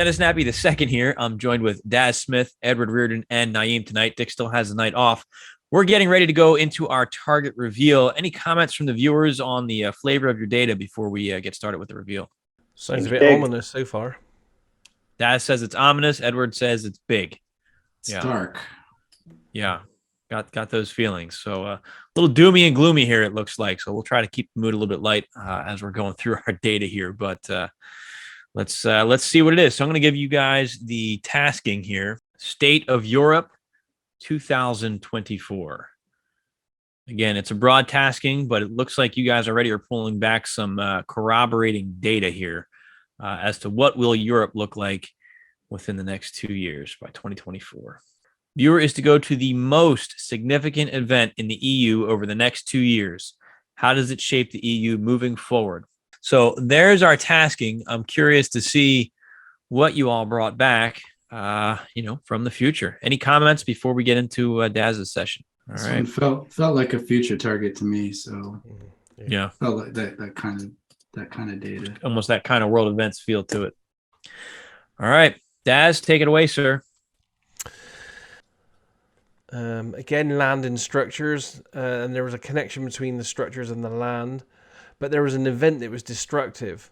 Dennis Nappi the second here. I'm joined with Daz Smith, Edward Riordan, and Naim tonight. Dick still has the night off. We're getting ready to go into our target reveal. Any comments from the viewers on the flavor of your data before we get started with the reveal? Sounds a bit ominous so far. Daz says it's ominous. Edward says it's big. It's dark. Yeah. Got those feelings. So a little doomy and gloomy here, it looks like. So we'll try to keep the mood a little bit light as we're going through our data here. But let's see what it is. So I'm going to give you guys the tasking here. State of Europe 2024. Again, it's a broad tasking, but it looks like you guys already are pulling back some corroborating data here as to what will Europe look like within the next 2 years by 2024. Viewer is to go to the most significant event in the EU over the next 2 years. How does it shape the EU moving forward? So there's our tasking. I'm curious to see what you all brought back, from the future. Any comments before we get into Daz's session? All right. Felt like a future target to me. So yeah, felt like that kind of data. Almost that kind of world events feel to it. All right, Daz, take it away, sir. Again, land and structures, and there was a connection between the structures and the land, but there was an event that was destructive,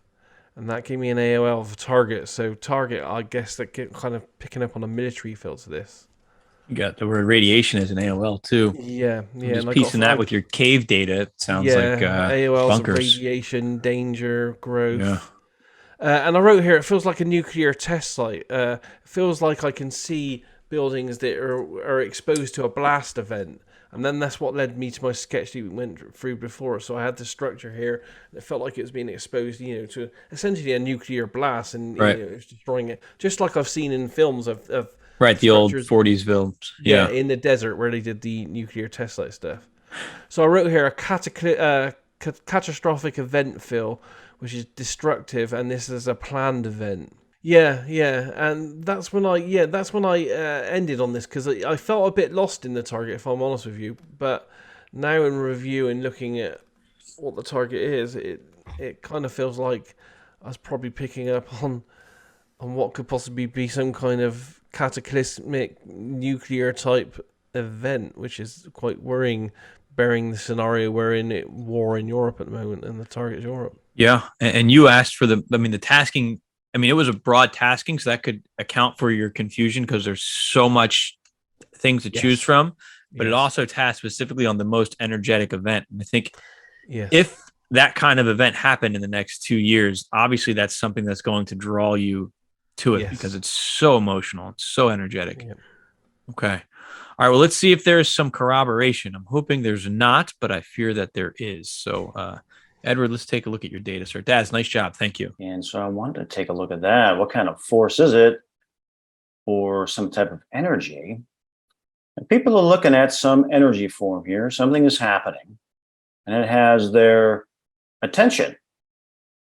and that gave me an AOL for target. So target, I guess, that get kind of picking up on a military feel to this. You got the word radiation as an AOL too. Yeah. Just piecing that with your cave data, it sounds like AOL's bunkers. Radiation, danger, growth. Yeah. And I wrote here, it feels like a nuclear test site. It feels like I can see buildings that are exposed to a blast event, and then that's what led me to my sketch that we went through before. So I had the structure here, and it felt like it was being exposed, to essentially a nuclear blast, and it was destroying it, just like I've seen in films of the old 40s films, in the desert where they did the nuclear test site stuff. So I wrote here a catastrophic event feel, which is destructive, and this is a planned event. Yeah, and that's when I ended on this, because I felt a bit lost in the target, if I'm honest with you. But now in review and looking at what the target is, it kind of feels like I was probably picking up on what could possibly be some kind of cataclysmic nuclear type event, which is quite worrying, bearing the scenario we're in war in Europe at the moment, and the target is Europe. Yeah, and you asked for the tasking. It was a broad tasking, so that could account for your confusion because there's so much things to choose from, but it also tasked specifically on the most energetic event. And I think if that kind of event happened in the next 2 years, obviously that's something that's going to draw you to it because it's so emotional. It's so energetic. Yeah. Okay. All right. Well, let's see if there's some corroboration. I'm hoping there's not, but I fear that there is. So, Edward, let's take a look at your data, sir. Daz, nice job. Thank you. And so I wanted to take a look at that. What kind of force is it, or some type of energy? And people are looking at some energy form here. Something is happening, and it has their attention.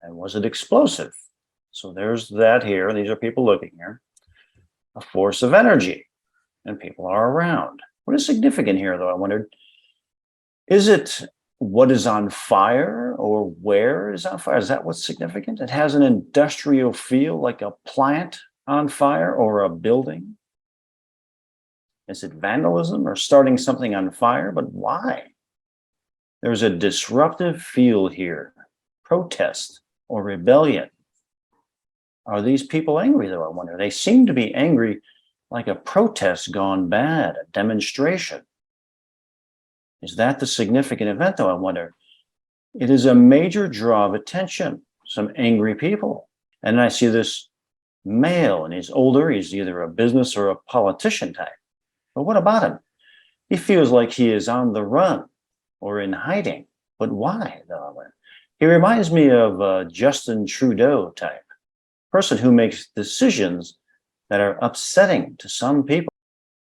And was it explosive? So there's that here. These are people looking here. A force of energy, and people are around. What is significant here, though? I wondered, is it what is on fire, or where is on fire? Is that what's significant? It has an industrial feel, like a plant on fire or a building. Is it vandalism or starting something on fire? But why? There's a disruptive feel here, protest or rebellion. Are these people angry, though? I wonder. They seem to be angry, like a protest gone bad, a demonstration. Is that the significant event, though? I wonder. It is a major draw of attention, some angry people. And I see this male, and he's older. He's either a business or a politician type. But what about him? He feels like he is on the run or in hiding. But why, though? He reminds me of a Justin Trudeau type, person who makes decisions that are upsetting to some people.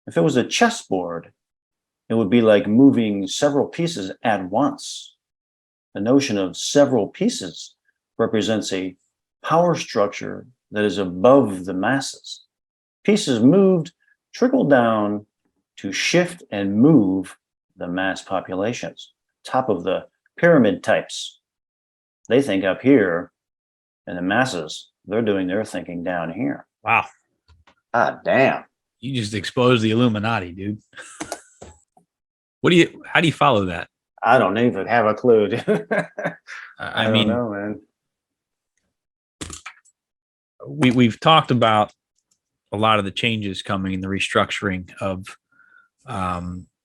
If it was a chessboard, it would be like moving several pieces at once. The notion of several pieces represents a power structure that is above the masses. Pieces moved trickle down to shift and move the mass populations. Top of the pyramid types. They think up here, and the masses, they're doing their thinking down here. Wow. Ah, damn. You just exposed the Illuminati, dude. How do you follow that? I don't even have a clue. Dude. I don't mean, know, man. we've talked about a lot of the changes coming in the restructuring of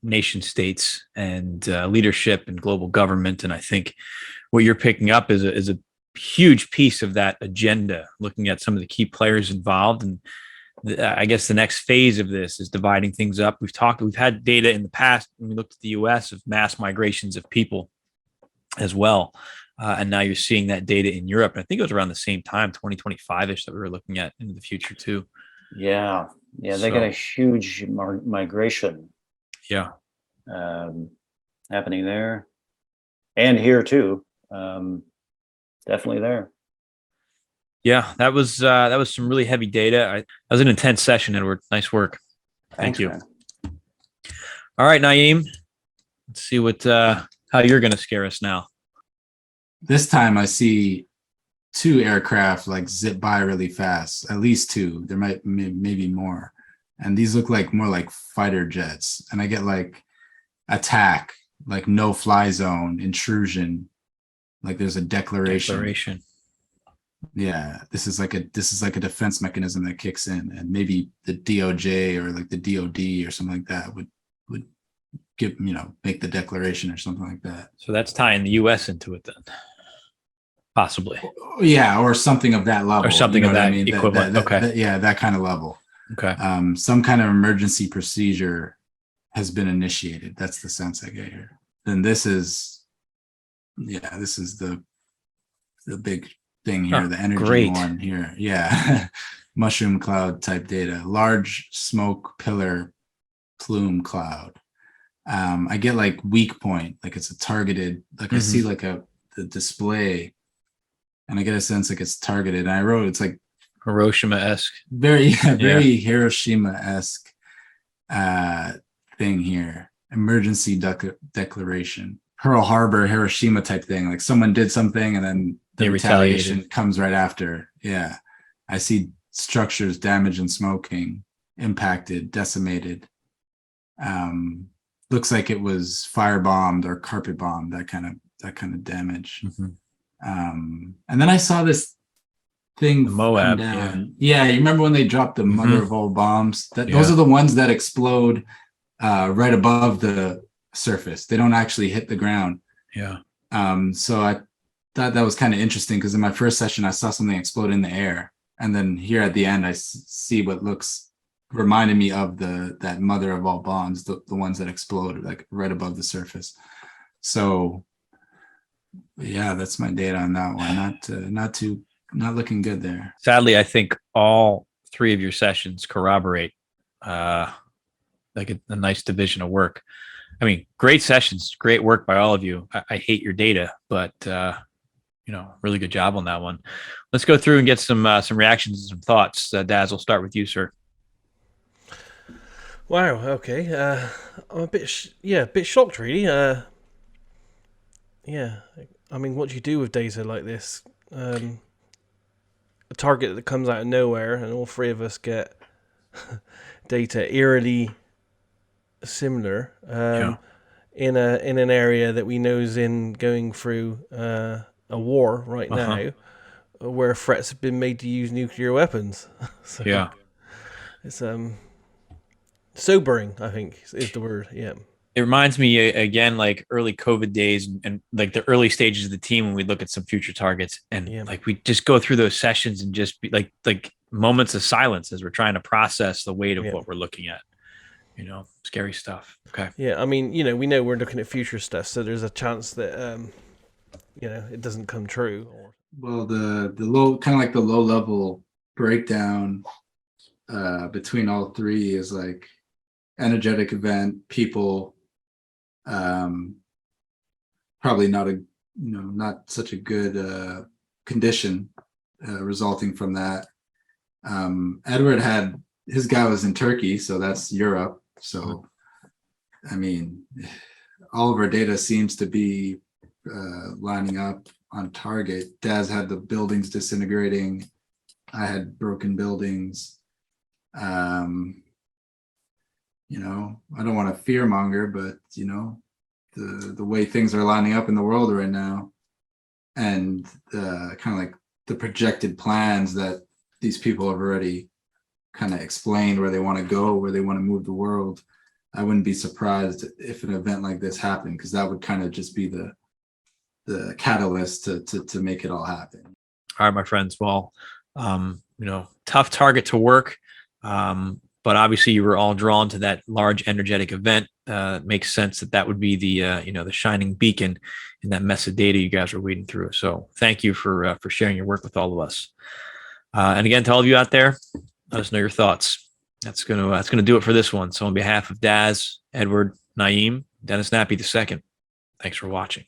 nation states and leadership and global government. And I think what you're picking up is a huge piece of that agenda, looking at some of the key players involved. And I guess the next phase of this is dividing things up. We've had data in the past when we looked at the US of mass migrations of people as well. And now you're seeing that data in Europe. And I think it was around the same time, 2025-ish, that we were looking at into the future too. Yeah. Yeah. They got a huge migration. Yeah. Happening there and here too. Definitely there. Yeah, that was some really heavy data. That was an intense session, Edward. Nice work. Thank you. Man. All right, Naim. Let's see what how you're going to scare us now. This time I see 2 aircraft like zip by really fast, at least 2. There might maybe more. And these look like more like fighter jets. And I get like attack, like no fly zone, intrusion. Like there's a declaration. Yeah, this is like a defense mechanism that kicks in, and maybe the DOJ or like the DOD or something like that would give, make the declaration or something like that. So that's tying the US into it then. Possibly. Yeah, or something of that level. Or something of that equivalent. Okay. That kind of level. Okay. Some kind of emergency procedure has been initiated. That's the sense I get here. Then this is the big thing here, the energy one here. Yeah. Mushroom cloud type data, large smoke pillar plume cloud. I get like weak point, like it's a targeted, like I see like the display and I get a sense like it's targeted. And I wrote, it's like Hiroshima-esque. Very Hiroshima-esque thing here. Emergency declaration. Pearl Harbor, Hiroshima type thing. Like someone did something and then the retaliation comes right after. Yeah. I see structures damaged and smoking, impacted, decimated. Looks like it was firebombed or carpet bombed, that kind of damage. And then I saw this thing, Moab down. Yeah, you remember when they dropped the mother of all bombs? Those are the ones that explode right above the surface. They don't actually hit the ground. Yeah. So I thought that was kind of interesting because in my first session I saw something explode in the air, and then here at the end I see what reminded me of that mother of all bombs, the ones that explode like right above the surface. So yeah, that's my data on that one. Not looking good there. Sadly, I think all 3 of your sessions corroborate like a nice division of work. I mean, great sessions, great work by all of you. I hate your data, but really good job on that one. Let's go through and get some reactions and some thoughts. Daz, we'll start with you, sir. Wow. Okay. I'm a bit shocked, really. Yeah. I mean, what do you do with data like this? A target that comes out of nowhere, and all 3 of us get data eerily similar in an area that we know is going through a war right now, where threats have been made to use nuclear weapons. So yeah, it's sobering, I think is the word. Yeah. It reminds me again, like early COVID days and like the early stages of the team when we look at some future targets and like we just go through those sessions and just be like moments of silence as we're trying to process the weight of what we're looking at. Scary stuff. Okay. Yeah, I mean, we know we're looking at future stuff, so there's a chance that it doesn't come true. Well, the low, kind of like the low level breakdown between all 3 is like energetic event, people, probably not such a good condition resulting from that. Edward had his guy was in Turkey, so that's Europe. So, I mean, all of our data seems to be lining up on target. Daz had the buildings disintegrating. I had broken buildings. You know, I don't want to fear monger, but you know, the way things are lining up in the world right now, and kind of like the projected plans that these people have already kind of explained where they want to go, where they want to move the world. I wouldn't be surprised if an event like this happened, because that would kind of just be the catalyst to make it all happen. All right, my friends. Well, you know, tough target to work. But obviously you were all drawn to that large energetic event. It makes sense that that would be the, you know, the shining beacon in that mess of data you guys are wading through. So thank you for sharing your work with all of us. And again, to all of you out there, let us know your thoughts. That's gonna do it for this one. So on behalf of Daz, Edward, Naim, Dennis Nappi II, thanks for watching.